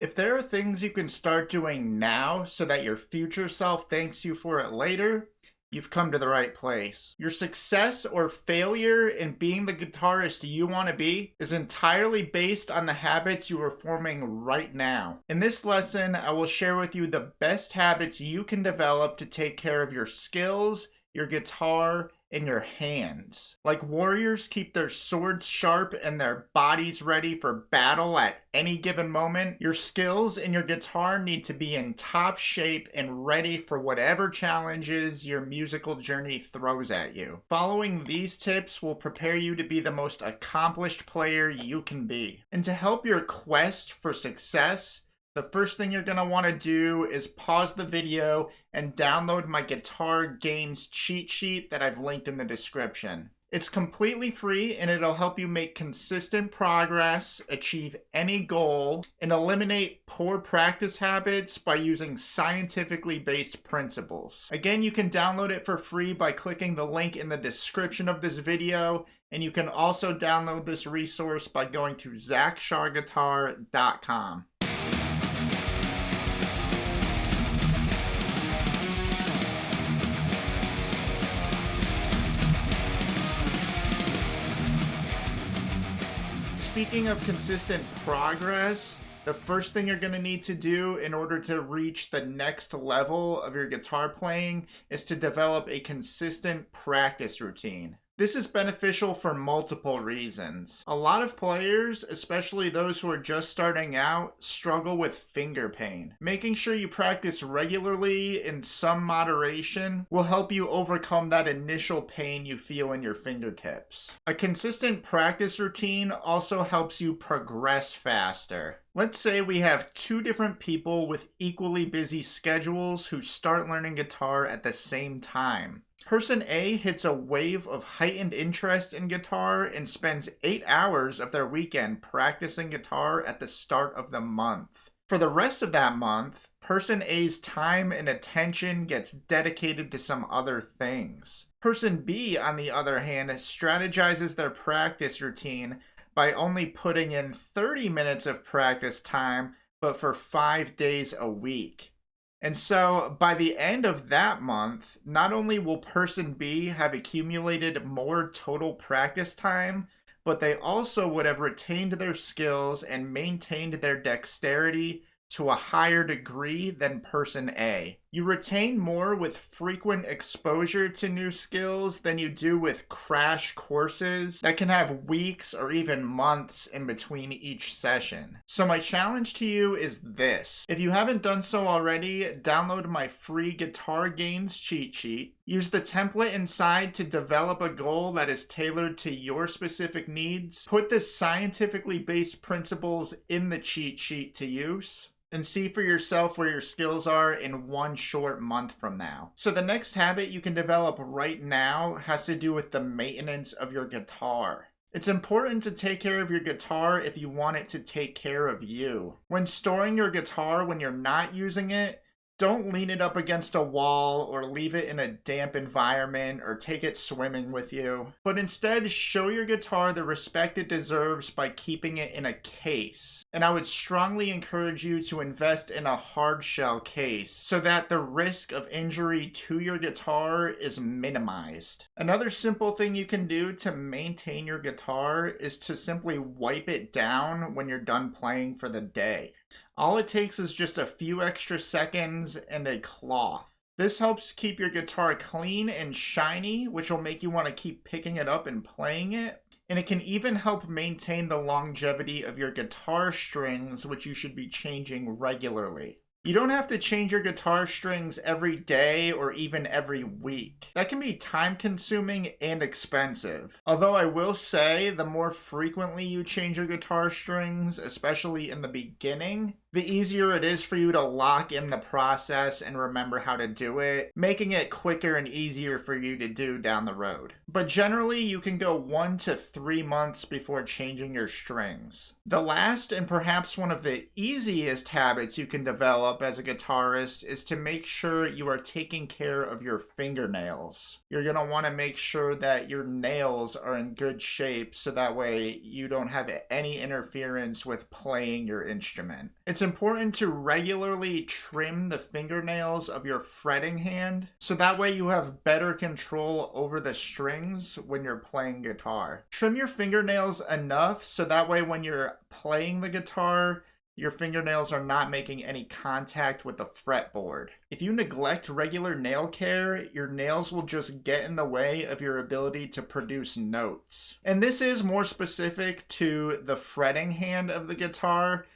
If there are things you can start doing now so that your future self thanks you for it later, you've come to the right place. Your success or failure in being the guitarist you want to be is entirely based on the habits you are forming right now. In this lesson, I will share with you the best habits you can develop to take care of your skills, your guitar, and your hands. Like warriors keep their swords sharp and their bodies ready for battle at any given moment, your skills and your guitar need to be in top shape and ready for whatever challenges your musical journey throws at you. Following these tips will prepare you to be the most accomplished player you can be. And to help your quest for success, the first thing you're going to want to do is pause the video and download my guitar gains cheat sheet that I've linked in the description. It's completely free and it'll help you make consistent progress, achieve any goal, and eliminate poor practice habits by using scientifically based principles. Again, you can download it for free by clicking the link in the description of this video, and you can also download this resource by going to zachshawguitar.com. Speaking of consistent progress, the first thing you're going to need to do in order to reach the next level of your guitar playing is to develop a consistent practice routine. This is beneficial for multiple reasons. A lot of players, especially those who are just starting out, struggle with finger pain. Making sure you practice regularly in some moderation will help you overcome that initial pain you feel in your fingertips. A consistent practice routine also helps you progress faster. Let's say we have two different people with equally busy schedules who start learning guitar at the same time. Person A hits a wave of heightened interest in guitar and spends 8 hours of their weekend practicing guitar at the start of the month. For the rest of that month, Person A's time and attention gets dedicated to some other things. Person B, on the other hand, strategizes their practice routine by only putting in 30 minutes of practice time, but for 5 days a week. And so by the end of that month, not only will person B have accumulated more total practice time, but they also would have retained their skills and maintained their dexterity to a higher degree than person A. You retain more with frequent exposure to new skills than you do with crash courses that can have weeks or even months in between each session. So my challenge to you is this. If you haven't done so already, download my free guitar gains cheat sheet. Use the template inside to develop a goal that is tailored to your specific needs. Put the scientifically based principles in the cheat sheet to use, and see for yourself where your skills are in one short month from now. So the next habit you can develop right now has to do with the maintenance of your guitar. It's important to take care of your guitar if you want it to take care of you. When storing your guitar when you're not using it, don't lean it up against a wall or leave it in a damp environment or take it swimming with you. But instead, show your guitar the respect it deserves by keeping it in a case. And I would strongly encourage you to invest in a hard shell case so that the risk of injury to your guitar is minimized. Another simple thing you can do to maintain your guitar is to simply wipe it down when you're done playing for the day. All it takes is just a few extra seconds and a cloth. This helps keep your guitar clean and shiny, which will make you want to keep picking it up and playing it. And it can even help maintain the longevity of your guitar strings, which you should be changing regularly. You don't have to change your guitar strings every day or even every week. That can be time-consuming and expensive. Although I will say, the more frequently you change your guitar strings, especially in the beginning, the easier it is for you to lock in the process and remember how to do it, making it quicker and easier for you to do down the road. But generally, you can go 1 to 3 months before changing your strings. The last and perhaps one of the easiest habits you can develop as a guitarist is to make sure you are taking care of your fingernails. You're going to want to make sure that your nails are in good shape so that way you don't have any interference with playing your instrument. It's It's important to regularly trim the fingernails of your fretting hand, so that way you have better control over the strings when you're playing guitar. Trim your fingernails enough so that way when you're playing the guitar, your fingernails are not making any contact with the fretboard. If you neglect regular nail care, your nails will just get in the way of your ability to produce notes. And this is more specific to the fretting hand of the guitar.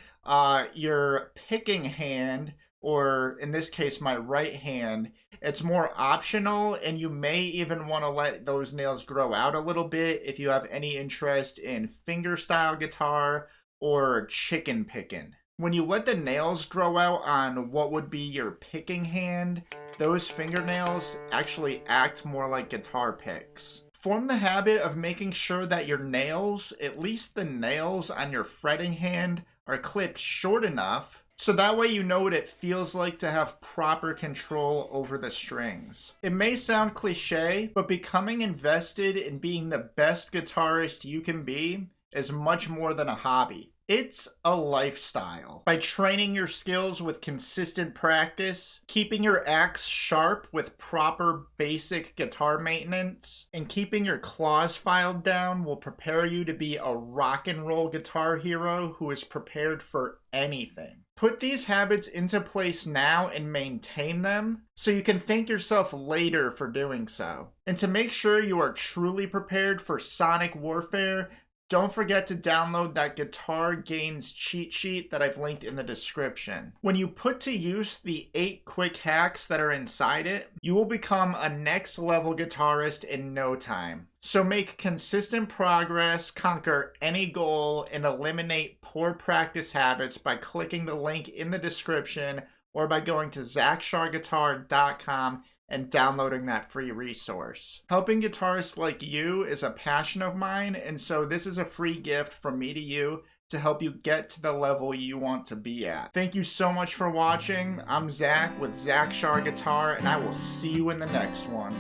Your picking hand, or in this case my right hand, it's more optional, and you may even want to let those nails grow out a little bit if you have any interest in fingerstyle guitar or chicken picking. When you let the nails grow out on what would be your picking hand, those fingernails actually act more like guitar picks. Form the habit of making sure that your nails, at least the nails on your fretting hand, are clipped short enough so that way you know what it feels like to have proper control over the strings. It may sound cliche, but becoming invested in being the best guitarist you can be is much more than a hobby. It's a lifestyle. By training your skills with consistent practice, keeping your axe sharp with proper basic guitar maintenance, and keeping your claws filed down will prepare you to be a rock and roll guitar hero who is prepared for anything. Put these habits into place now and maintain them so you can thank yourself later for doing so. And to make sure you are truly prepared for sonic warfare, don't forget to download that Guitar Gains cheat sheet that I've linked in the description. When you put to use the 8 quick hacks that are inside it, you will become a next level guitarist in no time. So make consistent progress, conquer any goal, and eliminate poor practice habits by clicking the link in the description or by going to ZachSharGuitar.com and downloading that free resource. Helping guitarists like you is a passion of mine, and so this is a free gift from me to you to help you get to the level you want to be at. Thank you so much for watching. I'm Zach with Zach Shar Guitar, and I will see you in the next one.